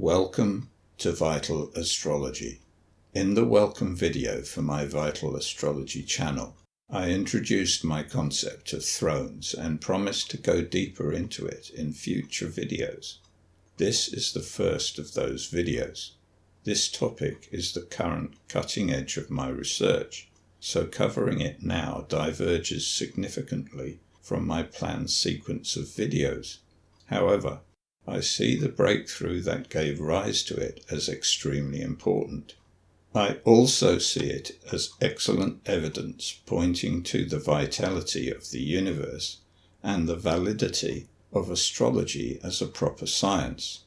Welcome to Vital Astrology. In the welcome video for my Vital Astrology channel, I introduced my concept of thrones and promised to go deeper into it in future videos. This is the first of those videos. This topic is the current cutting edge of my research, so covering it now diverges significantly from my planned sequence of videos. However, I see the breakthrough that gave rise to it as extremely important. I also see it as excellent evidence pointing to the vitality of the universe and the validity of astrology as a proper science.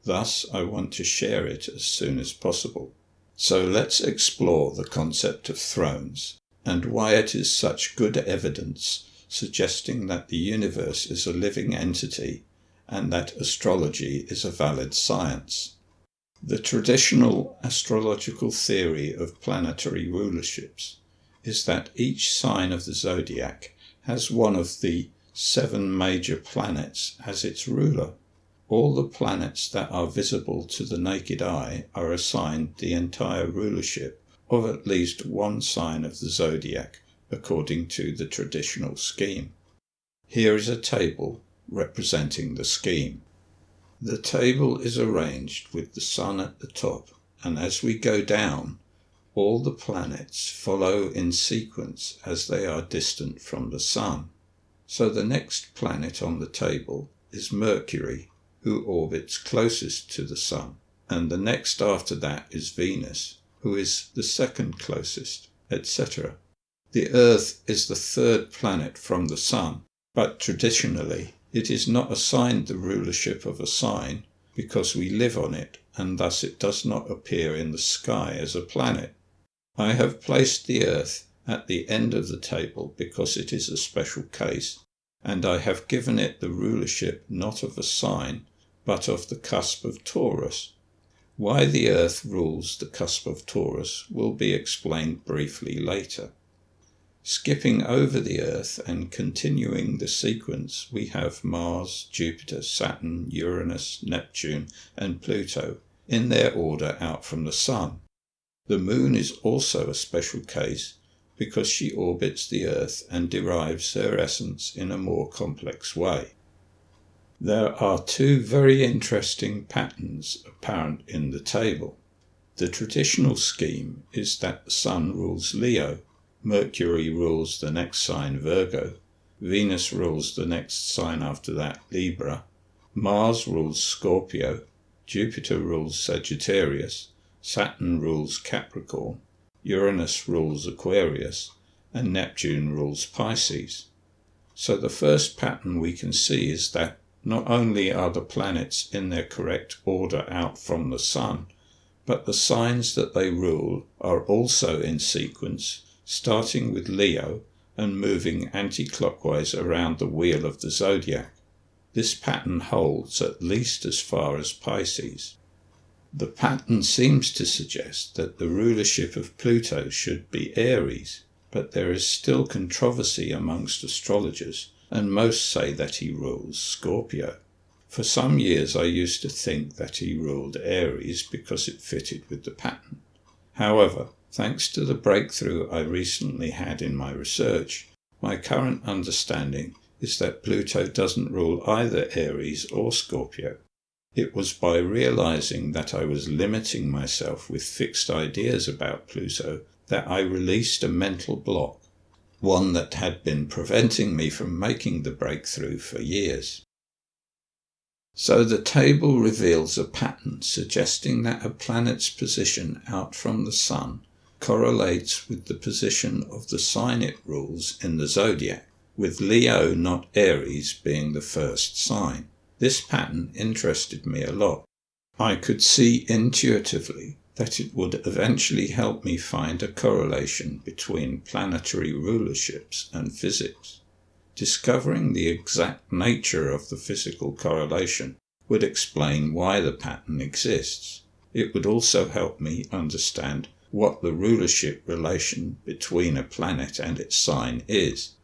Thus, I want to share it as soon as possible. So let's explore the concept of thrones and why it is such good evidence suggesting that the universe is a living entity and that astrology is a valid science. The traditional astrological theory of planetary rulerships is that each sign of the zodiac has one of the 7 major planets as its ruler. All the planets that are visible to the naked eye are assigned the entire rulership of at least one sign of the zodiac according to the traditional scheme. Here is a table representing the scheme. The table is arranged with the sun at the top, and as we go down, all the planets follow in sequence as they are distant from the sun. So the next planet on the table is Mercury, who orbits closest to the sun, and the next after that is Venus, who is the second closest, etc. The Earth is the 3rd planet from the sun, but traditionally it is not assigned the rulership of a sign because we live on it, and thus it does not appear in the sky as a planet. I have placed the Earth at the end of the table because it is a special case, and I have given it the rulership not of a sign, but of the cusp of Taurus. Why the Earth rules the cusp of Taurus will be explained briefly later. Skipping over the Earth and continuing the sequence, we have Mars, Jupiter, Saturn, Uranus, Neptune, and Pluto in their order out from the Sun. The Moon is also a special case because she orbits the Earth and derives her essence in a more complex way. There are 2 very interesting patterns apparent in the table. The traditional scheme is that the Sun rules Leo, Mercury rules the next sign Virgo, Venus rules the next sign after that Libra, Mars rules Scorpio, Jupiter rules Sagittarius, Saturn rules Capricorn, Uranus rules Aquarius, and Neptune rules Pisces. So the first pattern we can see is that not only are the planets in their correct order out from the Sun, but the signs that they rule are also in sequence, starting with Leo and moving anti-clockwise around the wheel of the zodiac. This pattern holds at least as far as Pisces. The pattern seems to suggest that the rulership of Pluto should be Aries, but there is still controversy amongst astrologers, and most say that he rules Scorpio. For some years I used to think that he ruled Aries because it fitted with the pattern. However, thanks to the breakthrough I recently had in my research, my current understanding is that Pluto doesn't rule either Aries or Scorpio. It was by realizing that I was limiting myself with fixed ideas about Pluto that I released a mental block, one that had been preventing me from making the breakthrough for years. So the table reveals a pattern suggesting that a planet's position out from the Sun correlates with the position of the sign it rules in the zodiac, with Leo, not Aries, being the first sign. This pattern interested me a lot. I could see intuitively that it would eventually help me find a correlation between planetary rulerships and physics. Discovering the exact nature of the physical correlation would explain why the pattern exists. It would also help me understand what the rulership relation between a planet and its sign is.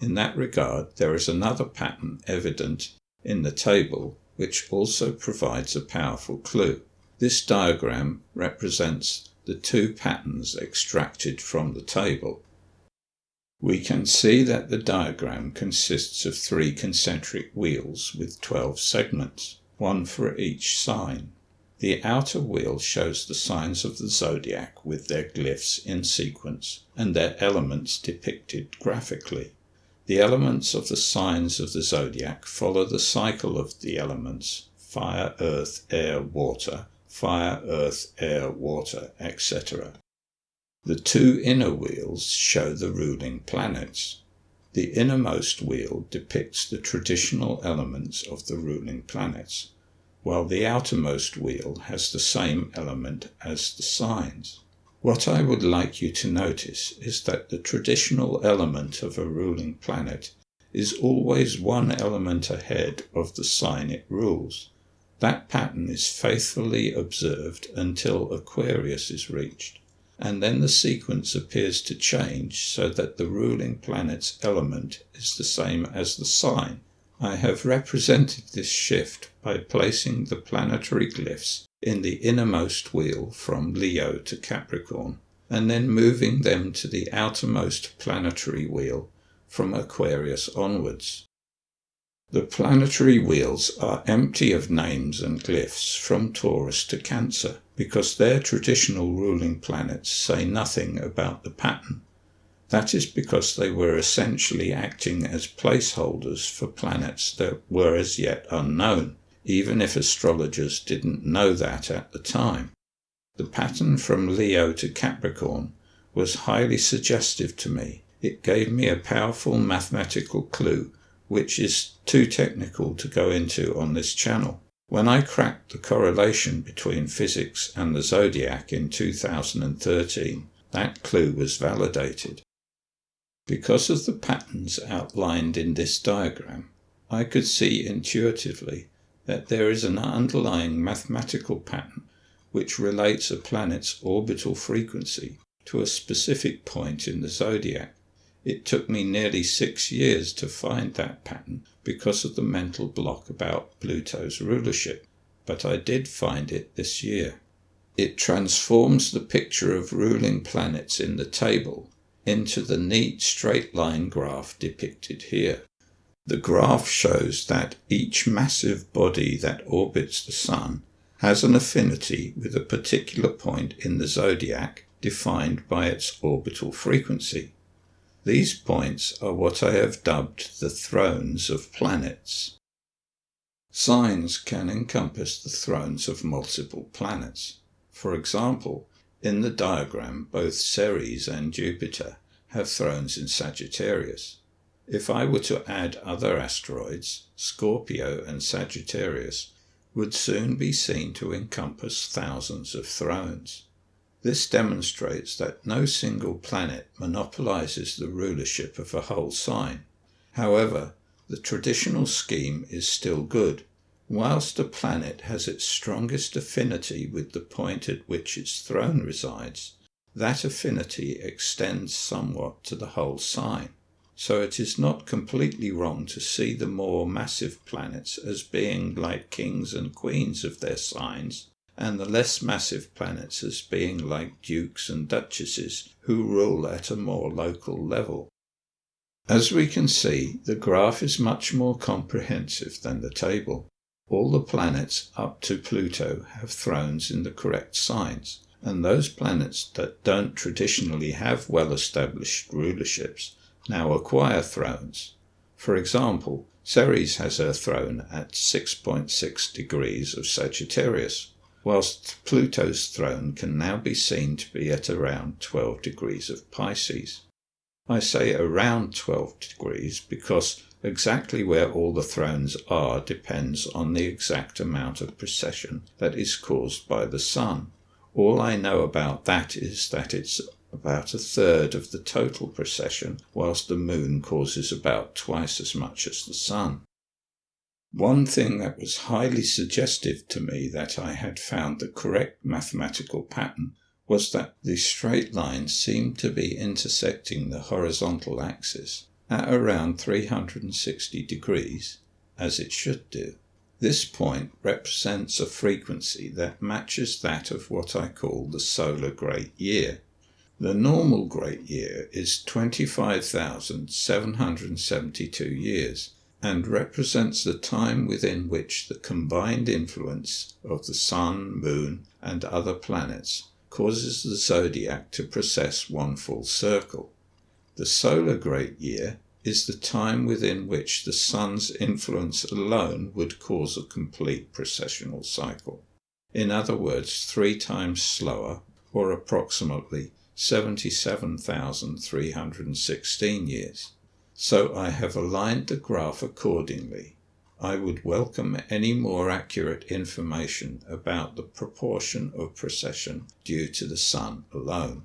In that regard, there is another pattern evident in the table which also provides a powerful clue. This diagram represents the two patterns extracted from the table. We can see that the diagram consists of 3 concentric wheels with 12 segments, one for each sign. The outer wheel shows the signs of the zodiac with their glyphs in sequence and their elements depicted graphically. The elements of the signs of the zodiac follow the cycle of the elements fire, earth, air, water, fire, earth, air, water, etc. The 2 inner wheels show the ruling planets. The innermost wheel depicts the traditional elements of the ruling planets, while the outermost wheel has the same element as the signs. What I would like you to notice is that the traditional element of a ruling planet is always one element ahead of the sign it rules. That pattern is faithfully observed until Aquarius is reached, and then the sequence appears to change so that the ruling planet's element is the same as the sign. I have represented this shift by placing the planetary glyphs in the innermost wheel from Leo to Capricorn, and then moving them to the outermost planetary wheel from Aquarius onwards. The planetary wheels are empty of names and glyphs from Taurus to Cancer, because their traditional ruling planets say nothing about the pattern. That is because they were essentially acting as placeholders for planets that were as yet unknown, even if astrologers didn't know that at the time. The pattern from Leo to Capricorn was highly suggestive to me. It gave me a powerful mathematical clue, which is too technical to go into on this channel. When I cracked the correlation between physics and the zodiac in 2013, that clue was validated. Because of the patterns outlined in this diagram, I could see intuitively that there is an underlying mathematical pattern which relates a planet's orbital frequency to a specific point in the zodiac. It took me nearly 6 years to find that pattern because of the mental block about Pluto's rulership, but I did find it this year. It transforms the picture of ruling planets in the table into the neat straight line graph depicted here. The graph shows that each massive body that orbits the Sun has an affinity with a particular point in the zodiac defined by its orbital frequency. These points are what I have dubbed the thrones of planets. Signs can encompass the thrones of multiple planets. For example, in the diagram, both Ceres and Jupiter have thrones in Sagittarius. If I were to add other asteroids, Scorpio and Sagittarius would soon be seen to encompass thousands of thrones. This demonstrates that no single planet monopolizes the rulership of a whole sign. However, the traditional scheme is still good. Whilst a planet has its strongest affinity with the point at which its throne resides, that affinity extends somewhat to the whole sign. So it is not completely wrong to see the more massive planets as being like kings and queens of their signs, and the less massive planets as being like dukes and duchesses who rule at a more local level. As we can see, the graph is much more comprehensive than the table. All the planets up to Pluto have thrones in the correct signs, and those planets that don't traditionally have well-established rulerships now acquire thrones. For example, Ceres has her throne at 6.6 degrees of Sagittarius, whilst Pluto's throne can now be seen to be at around 12 degrees of Pisces. I say around 12 degrees because exactly where all the thrones are depends on the exact amount of precession that is caused by the Sun. All I know about that is that it's about a third of the total precession, whilst the Moon causes about twice as much as the Sun. One thing that was highly suggestive to me that I had found the correct mathematical pattern was that the straight lines seemed to be intersecting the horizontal axis at around 360 degrees, as it should do. This point represents a frequency that matches that of what I call the solar great year. The normal great year is 25,772 years and represents the time within which the combined influence of the Sun, Moon, and other planets causes the zodiac to precess one full circle. The solar great year is the time within which the Sun's influence alone would cause a complete precessional cycle. In other words, 3 times slower, or approximately 77,316 years. So I have aligned the graph accordingly. I would welcome any more accurate information about the proportion of precession due to the Sun alone.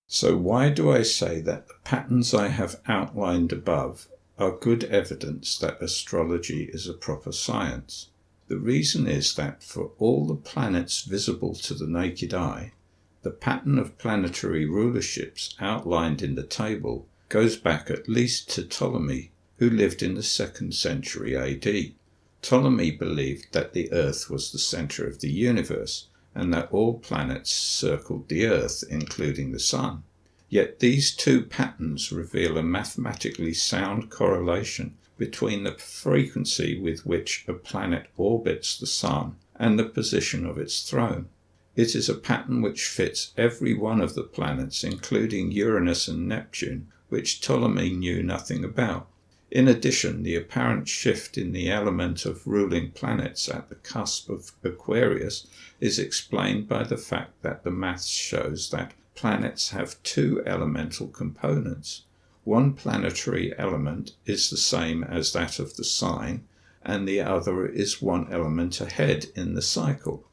So why do I say that the patterns I have outlined above are good evidence that astrology is a proper science? The reason is that for all the planets visible to the naked eye, the pattern of planetary rulerships outlined in the table goes back at least to Ptolemy, who lived in the 2nd century AD. Ptolemy believed that the Earth was the center of the universe, and that all planets circled the Earth, including the Sun. Yet these two patterns reveal a mathematically sound correlation between the frequency with which a planet orbits the Sun and the position of its throne. It is a pattern which fits every one of the planets, including Uranus and Neptune, which Ptolemy knew nothing about. In addition, the apparent shift in the element of ruling planets at the cusp of Aquarius is explained by the fact that the maths shows that planets have 2 elemental components. One planetary element is the same as that of the sign, and the other is one element ahead in the cycle.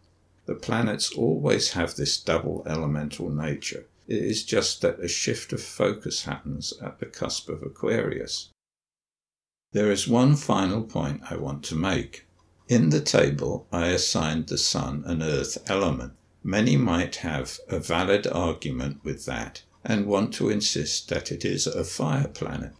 The planets always have this double elemental nature. It is just that a shift of focus happens at the cusp of Aquarius. There is one final point I want to make. In the table, I assigned the Sun an Earth element. Many might have a valid argument with that and want to insist that it is a fire planet.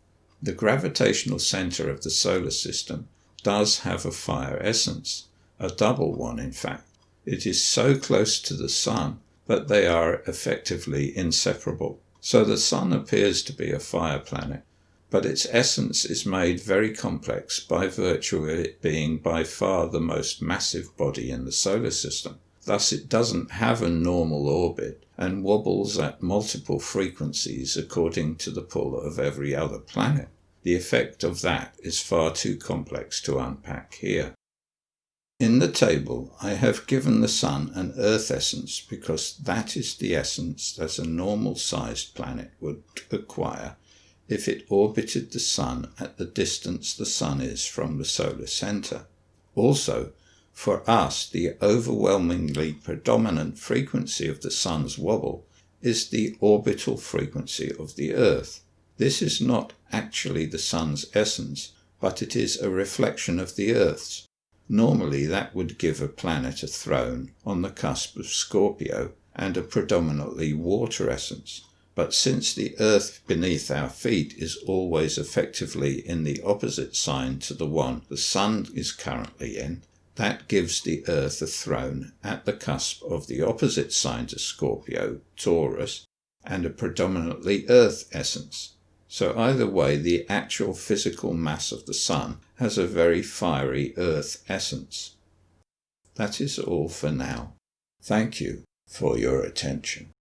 The gravitational center of the solar system does have a fire essence, a double one in fact. It is so close to the Sun that they are effectively inseparable. So the Sun appears to be a fire planet, but its essence is made very complex by virtue of it being by far the most massive body in the solar system. Thus it doesn't have a normal orbit and wobbles at multiple frequencies according to the pull of every other planet. The effect of that is far too complex to unpack here. In the table, I have given the Sun an Earth essence because that is the essence that a normal-sized planet would acquire if it orbited the Sun at the distance the Sun is from the solar center. Also, for us, the overwhelmingly predominant frequency of the Sun's wobble is the orbital frequency of the Earth. This is not actually the Sun's essence, but it is a reflection of the Earth's. Normally, that would give a planet a throne on the cusp of Scorpio and a predominantly water essence. But since the Earth beneath our feet is always effectively in the opposite sign to the one the Sun is currently in, that gives the Earth a throne at the cusp of the opposite sign to Scorpio, Taurus, and a predominantly Earth essence. So either way, the actual physical mass of the Sun has a very fiery Earth essence. That is all for now. Thank you for your attention.